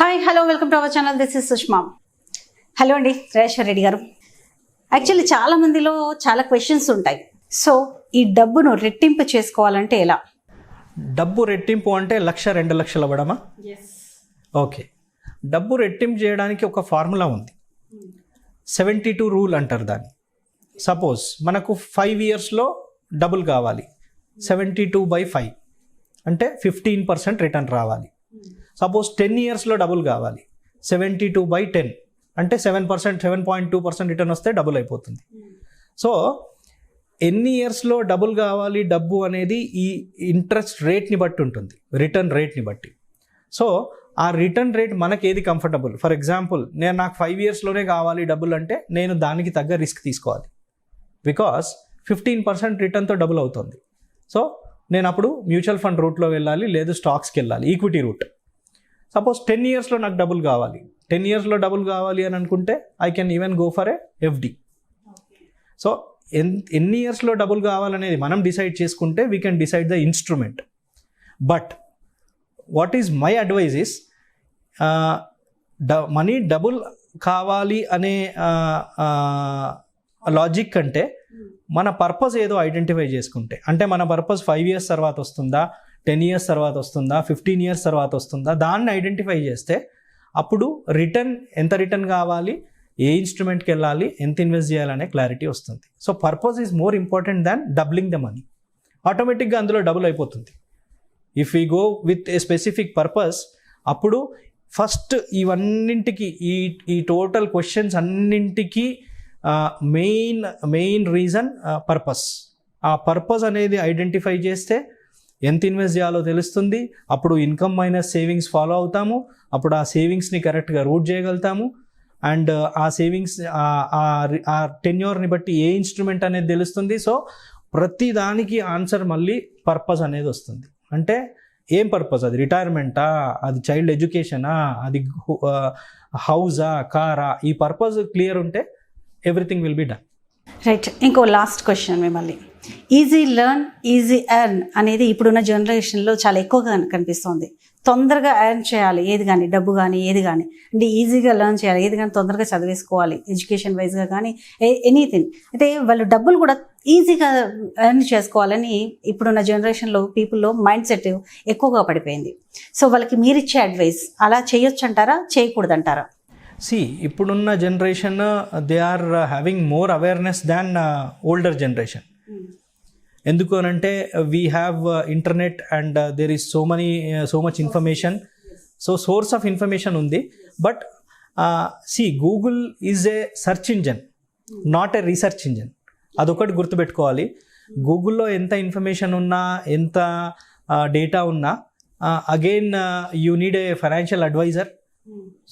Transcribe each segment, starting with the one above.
Hi hello welcome to our channel. This is Sushma. Hello అండి, రాజేశ్వర్ రెడ్డి గారు. Actually చాలా మందిలో చాలా క్వశ్చన్స్ ఉంటాయి. సో ఈ డబ్బును రెట్టింపు చేసుకోవాలంటే ఎలా? డబ్బు రెట్టింపు అంటే 1,00,000 2 లక్షలు అవ్వడమా? ఓకే. డబ్బు రెట్టింపు చేయడానికి ఒక ఫార్ములా ఉంది. 72 రూల్ అంటారు దాన్ని. సపోజ్ మనకు 5 ఇయర్స్లో డబుల్ కావాలి, 72/5 అంటే 15% రిటర్న్ రావాలి. సపోజ్ 10 ఇయర్స్లో డబుల్ కావాలి, 72/10 అంటే 7.2% రిటర్న్ వస్తే డబుల్ అయిపోతుంది. సో ఎన్ని ఇయర్స్లో డబుల్ కావాలి డబ్బు అనేది ఈ ఇంట్రెస్ట్ రేట్ని బట్టి ఉంటుంది, రిటర్న్ రేట్ని బట్టి. సో ఆ రిటర్న్ రేట్ మనకి ఏది కంఫర్టబుల్. ఫర్ ఎగ్జాంపుల్ నాకు 5 ఇయర్స్లోనే కావాలి డబుల్ అంటే నేను దానికి తగ్గ రిస్క్ తీసుకోవాలి. బికాస్ 15% రిటర్న్తో డబుల్ అవుతుంది. సో నేను అప్పుడు మ్యూచువల్ ఫండ్ రూట్లో వెళ్ళాలి, లేదు స్టాక్స్కి వెళ్ళాలి, ఈక్విటీ రూట్. సపోజ్ 10 ఇయర్స్లో నాకు డబుల్ కావాలి, 10 ఇయర్స్లో డబుల్ కావాలి అని అనుకుంటే I can even go for a FD. So ఎన్ని ఇయర్స్లో డబుల్ కావాలనేది మనం డిసైడ్ చేసుకుంటే we can decide the instrument. But what is my advice is money double కావాలి అనే లాజిక్ కంటే మన పర్పస్ ఏదో ఐడెంటిఫై చేసుకుంటే, అంటే మన పర్పస్ 5 ఇయర్స్ తర్వాత వస్తుందా, 10 ఇయర్స్ తర్వాత వస్తుందా, 15 ఇయర్స్ తర్వాత వస్తుందా, దాన్ని ఐడెంటిఫై చేస్తే అప్పుడు ఎంత రిటర్న్ కావాలి, ఏ ఇన్స్ట్రుమెంట్కి వెళ్ళాలి, ఎంత ఇన్వెస్ట్ చేయాలనే క్లారిటీ వస్తుంది. So purpose is more important than doubling the money. ఆటోమేటిక్గా అందులో డబుల్ అయిపోతుంది. If you go with a specific purpose, అప్పుడు ఫస్ట్ ఇవన్నింటికి ఈ టోటల్ క్వశ్చన్స్ అన్నింటికి మెయిన్ రీజన్ పర్పస్. ఆ పర్పస్ అనేది ఐడెంటిఫై చేస్తే ఎంత ఇన్వెస్ట్ చేయాలో తెలుస్తుంది. అప్పుడు ఇన్కమ్ మైనస్ సేవింగ్స్ ఫాలో అవుతాము. అప్పుడు ఆ సేవింగ్స్ని కరెక్ట్గా రూట్ చేయగలుగుతాము. అండ్ ఆ సేవింగ్స్ ఆ టెన్యూర్ని బట్టి ఏ ఇన్స్ట్రుమెంట్ అనేది తెలుస్తుంది. సో ప్రతి దానికి ఆన్సర్ మళ్ళీ పర్పస్ అనేది వస్తుంది. అంటే ఏం పర్పస్, అది రిటైర్మెంటా, అది చైల్డ్ ఎడ్యుకేషనా, అది హౌజా, కారా, ఈ పర్పస్ క్లియర్ ఉంటే everything will be done. Right. ఇంకో లాస్ట్ క్వశ్చన్ మిమ్మల్ని. ఈజీ లెర్న్ ఈజీ ఎర్న్ అనేది ఇప్పుడున్న జనరేషన్లో చాలా ఎక్కువగా కనిపిస్తుంది. తొందరగా ఎర్న్ చేయాలి ఏది కానీ, డబ్బు కానీ ఏది కానీ, అంటే ఈజీగా లెర్న్ చేయాలి ఏది కానీ, తొందరగా చదివేసుకోవాలి ఎడ్యుకేషన్ వైజ్గా కానీ ఎనీథింగ్. అయితే వాళ్ళు డబ్బులు కూడా ఈజీగా ఎర్న్ చేసుకోవాలని ఇప్పుడున్న జనరేషన్లో పీపుల్లో మైండ్ సెట్ ఎక్కువగా పడిపోయింది. సో వాళ్ళకి మీరిచ్చే అడ్వైస్, అలా చేయొచ్చు అంటారా, చేయకూడదంటారా? ఇప్పుడున్న generation they are having more awareness than older generation. ఎందుకు అనంటే we have internet and there is so much information. So source of information ఉంది. But Google is a search engine, not a research engine. అదొకటి గుర్తుపెట్టుకోవాలి. గూగుల్లో ఎంత information ఉన్నా, ఎంత data ఉన్నా, again you need a financial advisor.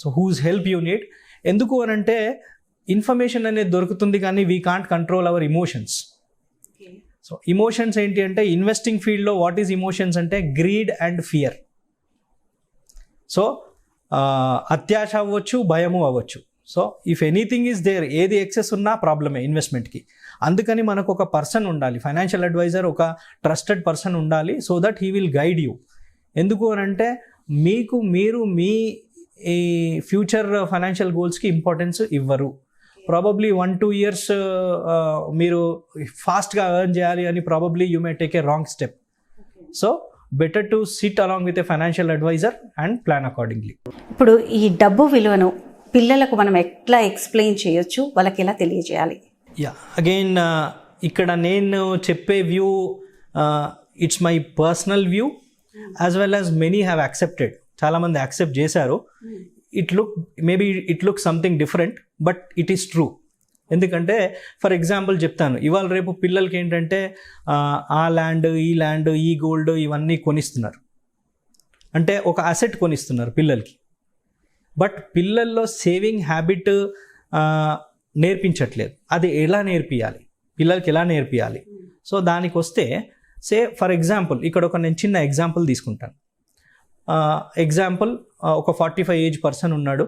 So whose help you need. ఎందుకు అనంటే ఇన్ఫర్మేషన్ అనేది దొరుకుతుంది కానీ we can't control our emotions. So emotions ఏంటి అంటే, ఇన్వెస్టింగ్ ఫీల్డ్లో వాట్ ఈజ్ ఇమోషన్స్ అంటే గ్రీడ్ అండ్ ఫియర్. సో అత్యాశ అవ్వచ్చు, భయము అవ్వచ్చు. So if anything is there, ఏది ఎక్సెస్ ఉన్నా ప్రాబ్లమే ఇన్వెస్ట్మెంట్కి. అందుకని మనకు ఒక పర్సన్ ఉండాలి, ఫైనాన్షియల్ అడ్వైజర్, ఒక ట్రస్టెడ్ పర్సన్ ఉండాలి. So that he will guide you. ఎందుకు అనంటే మీరు మీ ఈ ఫ్యూచర్ ఫైనాన్షియల్ గోల్స్కి ఇంపార్టెన్స్ ఇవ్వరు. ప్రాబబ్లీ 1-2 ఇయర్స్ మీరు ఫాస్ట్గా ఎర్న్ చేయాలి అని probably you may take a wrong step. So better to sit along with a financial adviser and plan accordingly. ఇప్పుడు ఈ డబ్బు విలువను పిల్లలకు మనం ఎట్లా ఎక్స్ప్లెయిన్ చేయొచ్చు, వాళ్ళకి ఎలా తెలియజేయాలి? అగైన్ ఇక్కడ నేను చెప్పే view it's my personal view as well as many have accepted. చాలామంది యాక్సెప్ట్ చేశారు. It look something different, but it is true. ఎందుకంటే ఫర్ ఎగ్జాంపుల్ చెప్తాను, ఇవాళ రేపు పిల్లలకి ఏంటంటే ఆ ల్యాండ్, ఈ ల్యాండ్, ఈ గోల్డ్ ఇవన్నీ కొనిస్తున్నారు. అంటే ఒక అసెట్ కొనిస్తున్నారు పిల్లలకి. బట్ పిల్లల్లో సేవింగ్ హ్యాబిట్ నేర్పించట్లేదు. అది ఎలా నేర్పియాలి, పిల్లలకి ఎలా నేర్పియాలి? సో దానికి వస్తే ఫర్ ఎగ్జాంపుల్ ఇక్కడ నేను చిన్న ఎగ్జాంపుల్ తీసుకుంటాను. ఎగ్జాంపుల్, ఒక 45 ఏజ్ పర్సన్ ఉన్నాడు,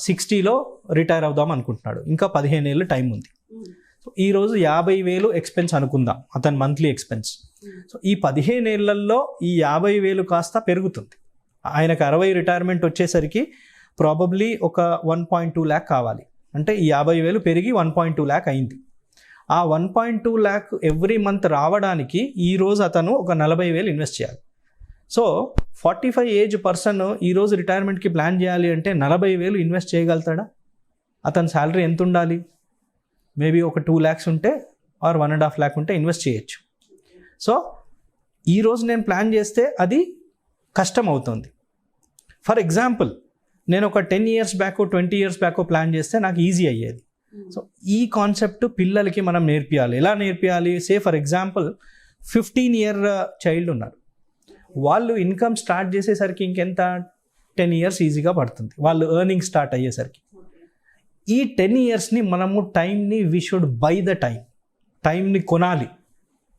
60లో రిటైర్ అవుదాం అనుకుంటున్నాడు, ఇంకా 15 ఏళ్ళు టైం ఉంది. సో ఈరోజు 50,000 ఎక్స్పెన్స్ అనుకుందాం, అతని మంత్లీ ఎక్స్పెన్స్. సో ఈ 15 ఏళ్లలో ఈ 50,000 కాస్త పెరుగుతుంది. ఆయనకు 60 రిటైర్మెంట్ వచ్చేసరికి ప్రాబబ్లీ ఒక 1.2 ల్యాక్ కావాలి. అంటే 50,000 పెరిగి 1.2 ల్యాక్ అయింది. ఆ 1.2 ల్యాక్ ఎవ్రీ మంత్ రావడానికి ఈరోజు అతను ఒక 40,000 ఇన్వెస్ట్ చేయాలి. సో 45 ఏజ్ పర్సన్ ఈరోజు రిటైర్మెంట్కి ప్లాన్ చేయాలి అంటే 40,000 ఇన్వెస్ట్ చేయగలుగుతాడా? అతని శాలరీ ఎంత ఉండాలి? మేబీ ఒక 2 ల్యాక్స్ ఉంటే ఆర్ 1.5 ల్యాక్ ఉంటే ఇన్వెస్ట్ చేయొచ్చు. సో ఈరోజు నేను ప్లాన్ చేస్తే అది కష్టం అవుతుంది. ఫర్ ఎగ్జాంపుల్ నేను ఒక 10 years back 20 years back plan చేస్తే నాకు ఈజీ అయ్యేది. సో ఈ కాన్సెప్ట్ పిల్లలకి మనం నేర్పియాలి. ఎలా నేర్పియాలి? Say for example 15 year child ఉన్నారు, వాళ్ళు ఇన్కమ్ స్టార్ట్ చేసేసరికి ఇంకెంత 10 ఇయర్స్ ఈజీగా పడుతుంది వాళ్ళు ఎర్నింగ్ స్టార్ట్ అయ్యేసరికి. ఈ 10 ఇయర్స్ని మనము టైంని వీ షుడ్ బై ద టైంని కొనాలి.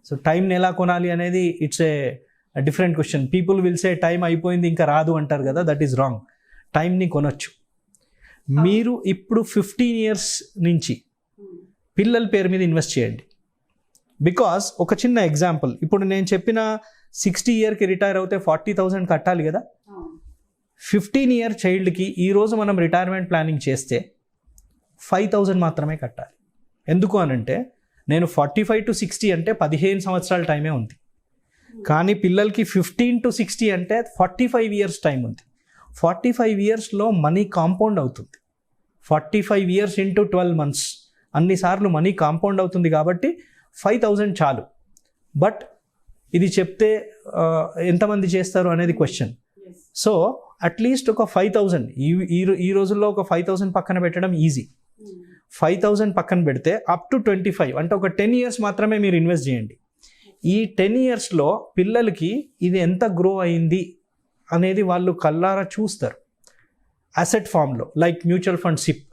సో టైంని ఎలా కొనాలి అనేది it's a different question. People will say time అయిపోయింది ఇంకా రాదు అంటారు కదా, దట్ ఈస్ రాంగ్. టైంని కొనొచ్చు. మీరు ఇప్పుడు 15 ఇయర్స్ నుంచి పిల్లల పేరు మీద ఇన్వెస్ట్ చేయండి. బికాస్ ఒక చిన్న ఎగ్జాంపుల్, ఇప్పుడు నేను చెప్పిన 60 ఇయర్కి రిటైర్ అవుతే 40,000 కట్టాలి కదా. 15 ఇయర్ చైల్డ్కి ఈరోజు మనం రిటైర్మెంట్ ప్లానింగ్ చేస్తే 5,000 మాత్రమే కట్టాలి. ఎందుకు అనంటే నేను 45 to 60 అంటే 15 సంవత్సరాల టైమే ఉంది, కానీ పిల్లలకి 15 to 60 అంటే 45 ఇయర్స్ టైం ఉంది. 45 ఇయర్స్లో మనీ కాంపౌండ్ అవుతుంది. 45 ఇయర్స్ ఇంటూ 12 months అన్నిసార్లు మనీ కాంపౌండ్ అవుతుంది. కాబట్టి 5,000 చాలు. బట్ ఇది చెప్తే ఎంతమంది చేస్తారు అనేది క్వశ్చన్. సో అట్లీస్ట్ ఒక 5,000 ఈ రోజుల్లో ఒక 5,000 పక్కన పెట్టడం ఈజీ. 5,000 పక్కన పెడితే అప్ టు 25 అంటే ఒక 10 ఇయర్స్ మాత్రమే మీరు ఇన్వెస్ట్ చేయండి. ఈ 10 ఇయర్స్లో పిల్లలకి ఇది ఎంత గ్రో అయింది అనేది వాళ్ళు కళ్ళారా చూస్తారు. అసెట్ ఫామ్లో లైక్ మ్యూచువల్ ఫండ్ సిప్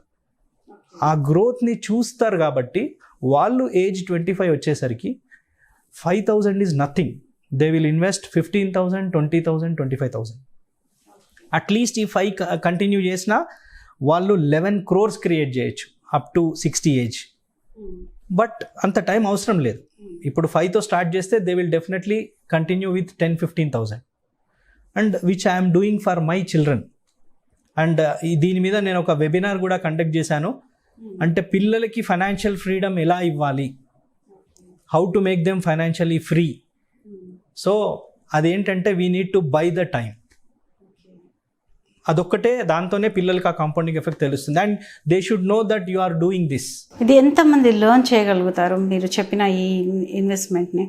ఆ గ్రోత్ని చూస్తారు. కాబట్టి వాళ్ళు ఏజ్ 25 వచ్చేసరికి 5,000 is nothing. They will invest 15,000, 20,000, 25,000. At least ఈ 5 కంటిన్యూ చేసినా వాళ్ళు 11 crores క్రియేట్ చేయొచ్చు అప్ టు 60 ఏజ్. బట్ అంత టైం అవసరం లేదు. ఇప్పుడు 5తో స్టార్ట్ చేస్తే they will definitely continue with 10-15,000 and which I'm doing for my children. And దీని మీద నేను ఒక వెబినార్ కూడా కండక్ట్ చేశాను. అంటే పిల్లలకి ఫైనాన్షియల్ ఫ్రీడమ్ ఎలా ఇవ్వాలి, how to make them financially free. So అదేంటంటే we need to buy the time. అదొక్కటే, దాంతోనే పిల్లలకి ఆ కాంపౌండింగ్ ఎఫెక్ట్ తెలుస్తుంది. And they should know that you are doing this. ఇది ఎంతమంది లెర్న్ చేయగలుగుతారు మీరు చెప్పిన ఈ ఇన్వెస్ట్మెంట్ని?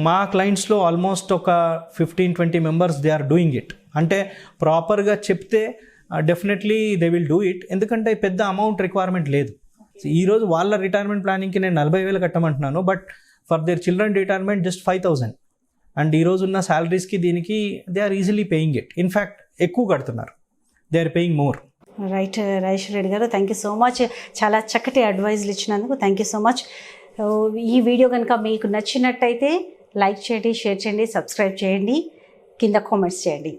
మా క్లయింట్స్లో ఆల్మోస్ట్ ఒక 15-20 members they are doing it. అంటే ప్రాపర్గా చెప్తే definitely they will do it. ఎందుకంటే పెద్ద అమౌంట్ రిక్వైర్మెంట్ లేదు. ఈరోజు వాళ్ళ రిటైర్మెంట్ ప్లానింగ్కి నేను 40,000 కట్టమంటున్నాను, but for their children retirement just 5,000. అండ్ ఈరోజు ఉన్న శాలరీస్కి దీనికి they are easily paying it. In fact ఎక్కువ కడుతున్నారు, they are paying more. Right Rajeshwara Reddy గారు, థ్యాంక్ యూ సో మచ్. చాలా చక్కటి అడ్వైజ్లు ఇచ్చినందుకు థ్యాంక్ యూ సో మచ్. ఈ వీడియో కనుక మీకు నచ్చినట్టయితే లైక్ చేయండి, షేర్ చేయండి, సబ్స్క్రైబ్ చేయండి, కింద కామెంట్స్ చేయండి.